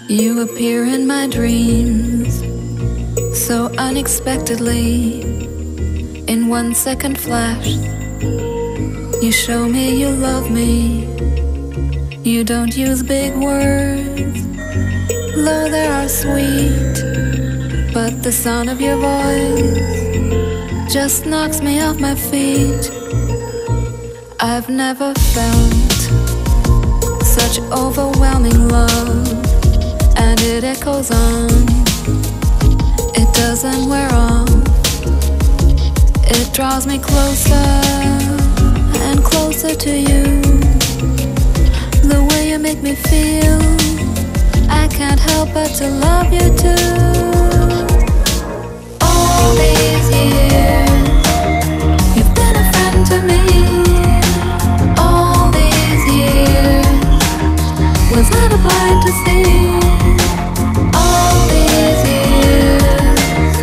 You appear in my dreams so unexpectedly. In 1 second flash, you show me you love me. You don't use big words, though they are sweet, but the sound of your voice just knocks me off my feet. I've never felt such overwhelming love, and it echoes on. It doesn't wear off. It draws me closer and closer to you. The way you make me feel, I can't help but to love you too. All these years, you've been a friend to me. All these years, was I blind to see? All these years,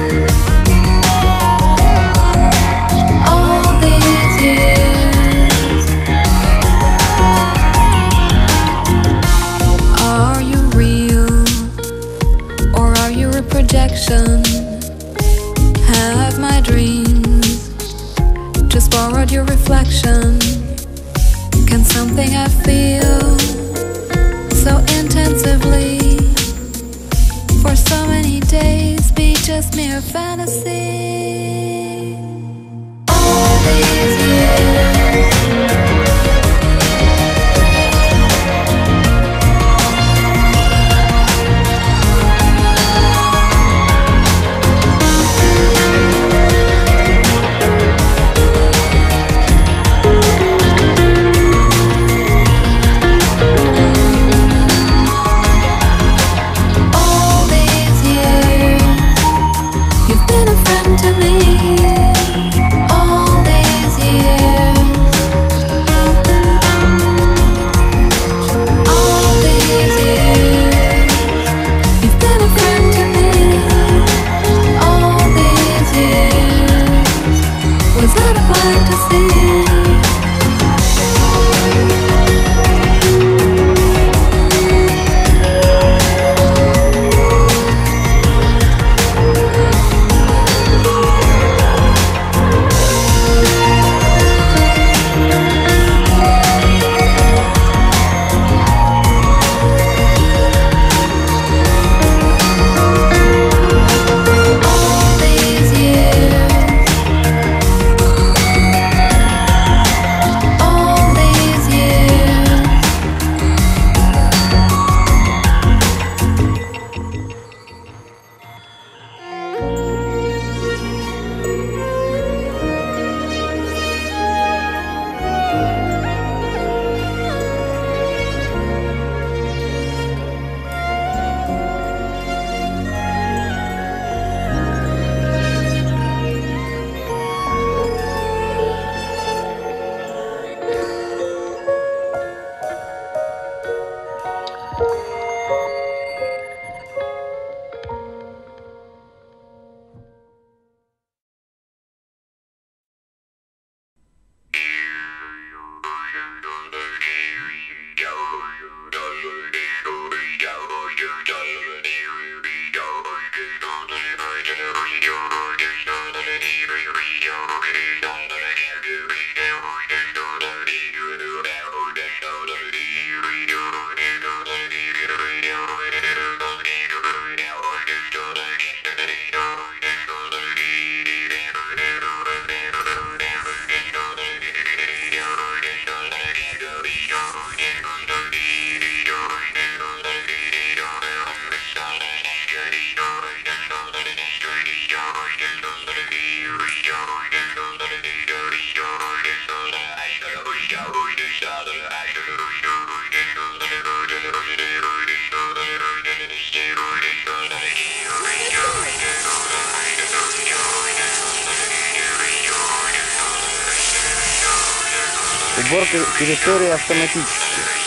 all these years. Are you real, or are you a projection? Have my dreams just borrowed your reflection? Can something I feel so intensively for so many days be just mere fantasy? All these years. Уборка территории автоматически.